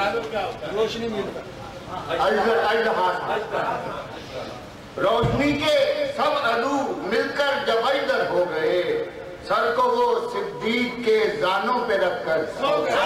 रोशनी मिलकर रोशनी के सब अदू मिलकर जब इधर हो गए, सर को वो सिद्दीक के जानों पे रखकर सो गए।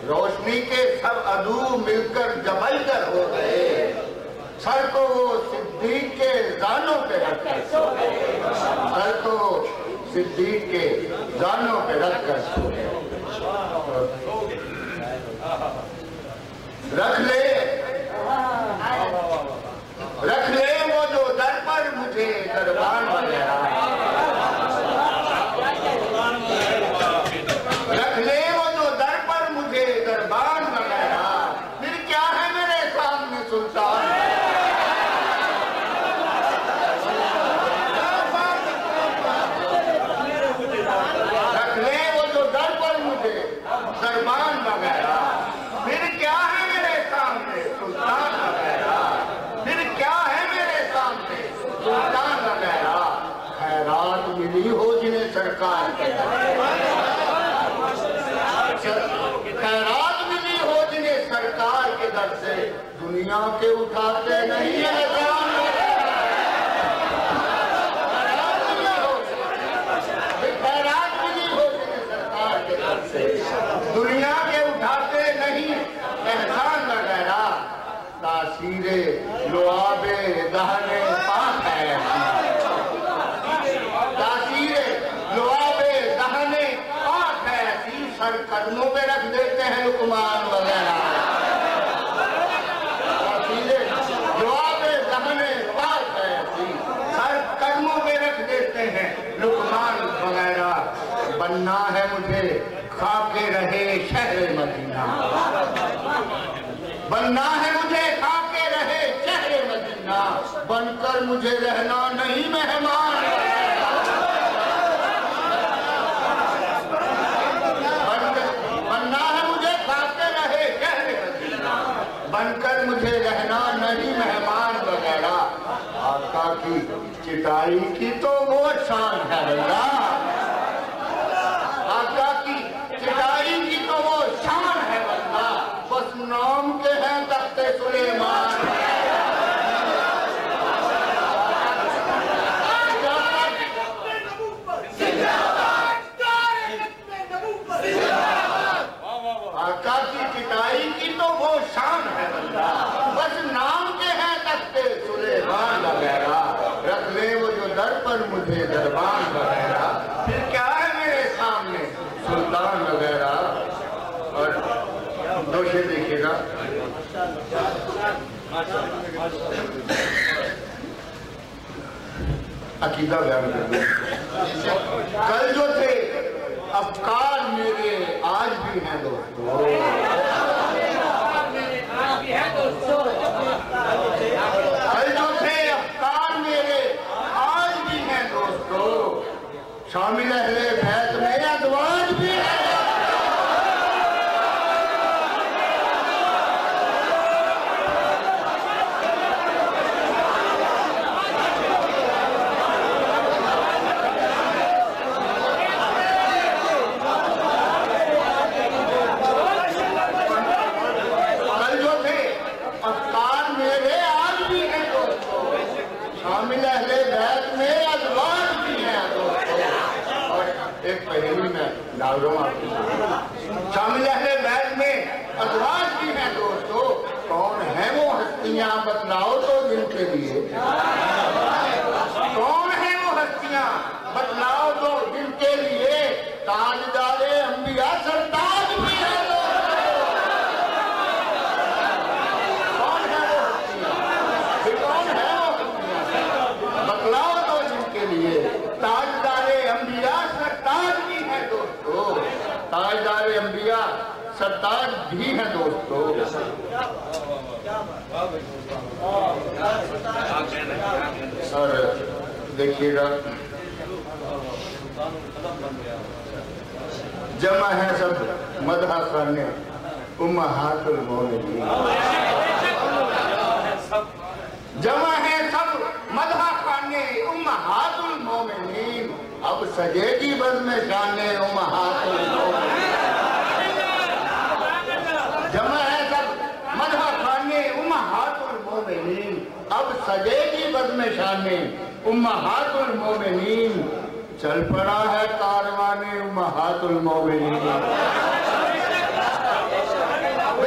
रोशनी के सब अदू मिलकर जबलगर हो गए, सर को वो सिद्दीक के जानों पे रखकर सो गए। सर को सिद्दीक के जानों पे रखकर सो गए। रख ले वो जो दर पर मुझे दरबान वगैरह, रख ले वो जो दर पर मुझे दरबान वगैरह, फिर क्या है मेरे सामने सुल्तान। रख ले वो जो दर पर मुझे दरबान वगैरह, फिर क्या है मेरे सामने सुल्तान वगैरह, फिर क्या है मेरे सामने सुल्तान वगैरह। खैरात मिली हो जिन्हें सरकार के, खैरात मिली हो जिन्हें सरकार के दर से, दुनिया के उठाते नहीं है एहसान। खैरात मिली हो जिन्हें सरकार के दर से, दुनिया के उठाते नहीं एहसान वगैरह। तासीरे लुआबे दहने पाक है, तासीरे लुआबे दहने पाक है, सर कदमों पे रख देते हैं लुकमान वगैरह। जवाब दहने पाक है, सर कदमों पे रख देते हैं लुकमान वगैरह। बनना है मुझे खाके रहे शहर मदीना, बनना है मुझे खाके रहे शहर मदीना, बनकर मुझे रहना नहीं मेहमान। बनकर मुझे रहना नहीं मेहमान वगैरह। आका की चिटाई की तो वो शान है भैया, आका की चिटाई की तो वो शान है बंदा, बस नाम के हैं तख्ते सुलेमान। आका की चिटाई की तो वो शान है बंदा, बस नाम के हैं तख्ते सुलेमान वगैरह। रख ले वो जो दर पर मुझे दरबान वगैरह, फिर क्या है मेरे सामने सुल्तान वगैरह। और दो शेर देखिएगा, अकीदा बयान कर दूं। कल जो थे अफकार मेरे आज भी हैं दोस्तों, कल जो थे अफकार मेरे आज भी हैं दोस्तों, शामिल अहले बैत में अज़वाज भी है। एक पहेली में डाल रहा हूँ, शामिल अहले बैत में अज़वाज भी हैं दोस्तों। कौन है वो हस्तियां बतलाओ तो जिनके लिए, कौन है वो हस्तियां बतलाओ तो जिनके लिए, ताजदारे अंबिया सरताज भी है दोस्तों। कौन है वो हस्तियां, कौन है वो हस्तियां बतलाओ तो जिनके लिए, ताजदारे अंबिया सरताज भी है दोस्तों, ताजदारे अंबिया सरताज भी है दोस्तों। और देखिएगा जमा है सब मदहा खाने उम्महातुल मोमिनीन, जमा है सब मदहा खाने उम्महातुल मोमिनीन, अब सजेगी बज़्म शाने उम्महातुल मोमिनीन। जमा है सब मदहा खाने उम्महातुल मोमिनीन, अब सजेगी बज़्म शाने उम्महातुल मोमिनीन। चल पड़ा है कारवाने उम्महातुल मोमिनीन,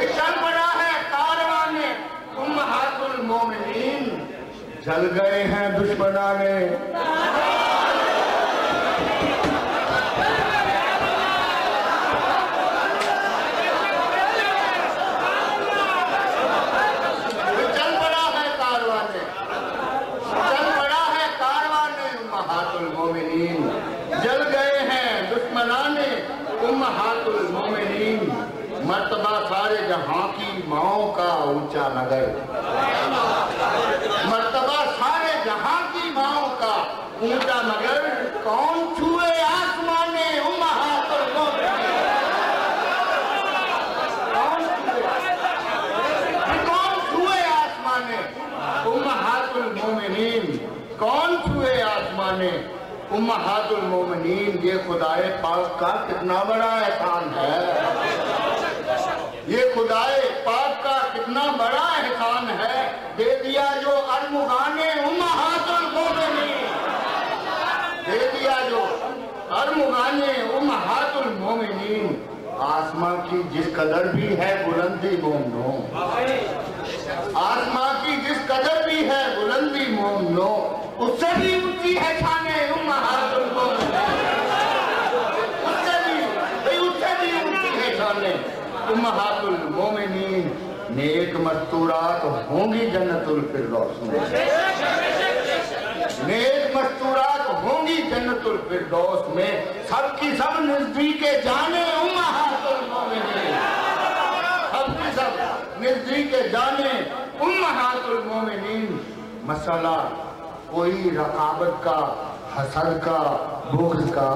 चल पड़ा है कारवाने उम्महातुल मोमिनीन। जल गए हैं दुश्मनाने, चल पड़ा है कारवाने, चल पड़ा है कारवाने उम्महातुल मोमिनीन। जल गए हैं दुश्मनाने उम्महातुल मोमिनीन। मर्तबा सारे जहां की माओ का ऊंचा नगर, मर्तबा सारे जहां की माओ का ऊंचा नगर। कौन छुए आसमाने उम्महातुल मोमिनीन, कौन छुए आसमाने उम्महातुल मोमिनीन, कौन छुए आसमाने उम्महातुल मोमिनीन। ये खुदाए पाक का कितना बड़ा एहसान है, ये खुदाए पाक का कितना बड़ा एहसान है। दे दिया जो अरमुगाने उम्महातुल मोमिनीन, दे दिया जो अरमुगाने उम्महातुल मोमिनीन। आसमां की जिस कदर भी है बुलंदी मोमनो, आसमां की जिस कदर भी है बुलंदी मोमनो, उससे भी ऊंची है शाने उम्महातुल मोमिनीन, उससे भी ऊंची है शाने उम्महातुल मोमिनीन। नेक मस्तूरात होंगी जन्नतुल फिरदौस में, नेक मस्तूरात होंगी जन्नतुल फिरदौस में। सबकी सब नजदीके जाने उम्महातुल मोमिनीन, सबकी सब नजदीके जाने उम्महातुल मोमिनीन। मसला कोई रकाबत का, हसद का, बुग़्ज़ का,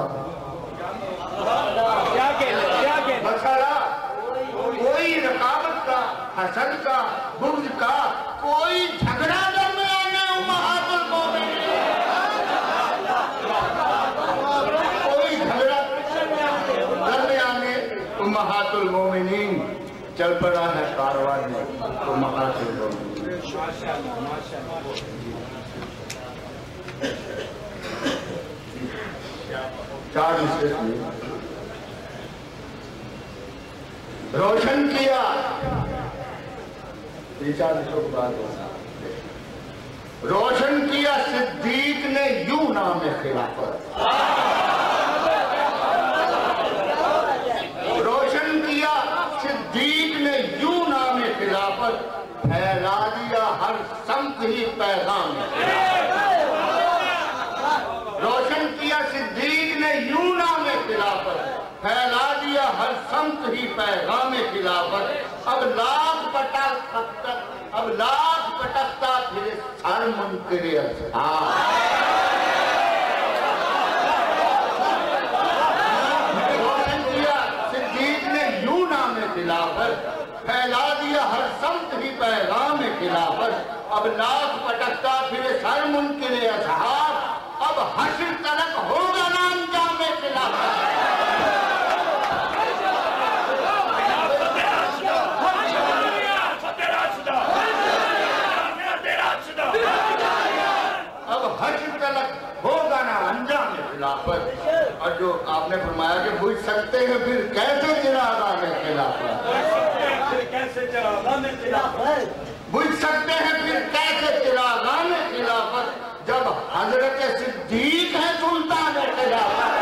मसला कोई रकाबत का, हसद का, बुग़्ज़ का, कोई झगड़ा दरमियान उम्महातुल मोमिनीन, कोई झगड़ा दरमियान उम्महातुल मोमिनीन। चल पड़ा है कारवां में उम्महातुल मोमिनीन। चार मिसरे में रोशन किया, रोशन किया सिद्दीक ने यूं नाम खिलाफत, रोशन किया सिद्दीक ने यूं नाम खिलाफत। फैला दिया हर समत ही पैगाम, रोशन किया सिद्दीक ने यूं नाम खिलाफत। फैला दिया हर समत ही पैगाम खिलाफत। अब लाख पटकता, अब लाख पटकता फिर सर मुनकिर असहार, रोशन किया सिद्दीक ने यूं नाम खिलाफत। फैला दिया हर समत ही पैगाम खिलाफत। अब लाख पटकता फिर सर मुनकिर असहार। अब हश्र तलक होगा ना अंजाम खिलाफत। होगा ना अंजाम खिलाफत। और जो आपने फरमाया कि बुझ सकते हैं फिर कैसे चिरागान खिलाफत, कैसे चिरागान खिलाफत, बुझ सकते हैं फिर कैसे चिरागान खिलाफत। जब हजरत सिद्दीक है सुल्तान खिलाफत,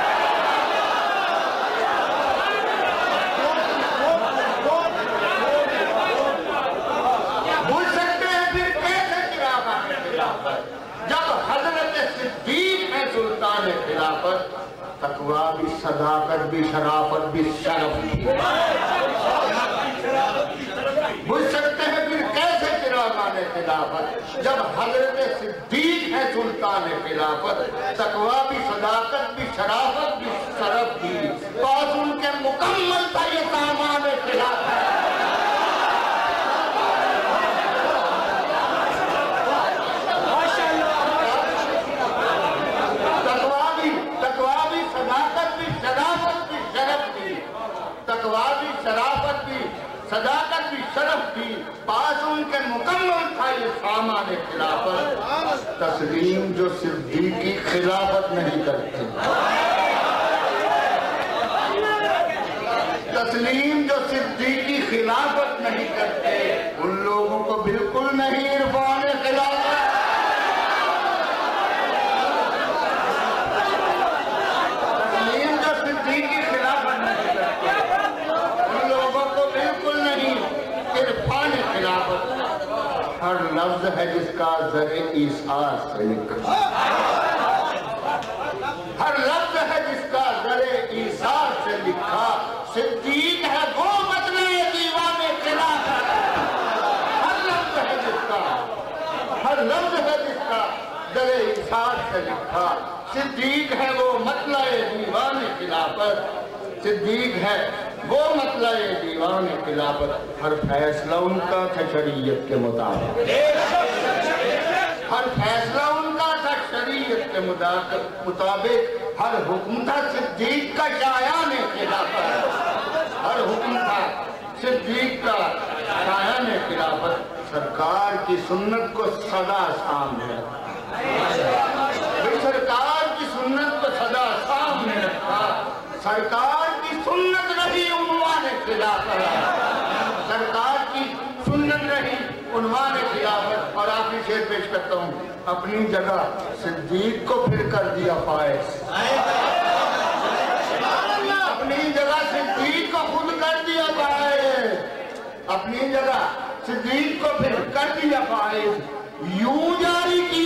बुझ सकते हैं फिर कैसे चिरागान खिलाफत। जब हजरत सिद्दीक है सुल्तान खिलाफत। तकवा भी, सदाकत भी, शराफत भी, शरफ भी। बुझ सकते हैं फिर कैसे चिरागान खिलाफत। जब हजरत सिद्दीक है सुल्तान खिलाफत। तकवा भी, सदाकत भी, शराफत भी, शराफत थी, सदाकत भी, शरफ थी, पास उनके मुकम्मल था ये सामान खिलाफत। तस्लीम जो सिद्दीक की खिलाफत नहीं करते, तस्लीम जो सिद्दीक की खिलाफत नहीं करते, उन लोगों को बिल्कुल नहीं इरफान खिलाफत। तस्लीम जो सिद्दीक की खिलाफत नहीं करते, उन लोगों को बिल्कुल नहीं इरफान खिलाफत। हर लफ्ज है जिसका ज़रे ईसार से लिखा, हर लफ्ज है जिसका ज़रे ईसार से लिखा। सिद्दीक है वो मतले दीवाने खिलाफत। हर लफ्ज है जिसका, हर लफ्ज है जिसका ज़रे ईसार से लिखा। सिद्दीक है वो मतले दीवाने खिलाफत। सिद्दीक है वो मतलब दीवाने खिलाफत। हर फैसला उनका था शरीयत के मुताबिक, हर फैसला उनका था शरीयत के मुताबिक। हर हुक्म था सिद्दीक का शायाने खिलाफत, हर हुक्म था सिद्दीक का शायाने खिलाफत। सरकार की सुन्नत को सदा सामने रखा, सरकार की सुन्नत को सदा सामने रखा। सरकार की सुन्नत रही उन्वान खिलाफत, सरकार की सुन्नत रही उन्वान खिलाफत। और आखिरी शेर पेश करता हूँ, अपनी जगह सिद्दीक को फिर कर दिया फायज, अपनी जगह सिद्दीक को खुद कर दिया फायज, अपनी जगह सिद्दीक को फिर कर दिया फायज। यूं जारी की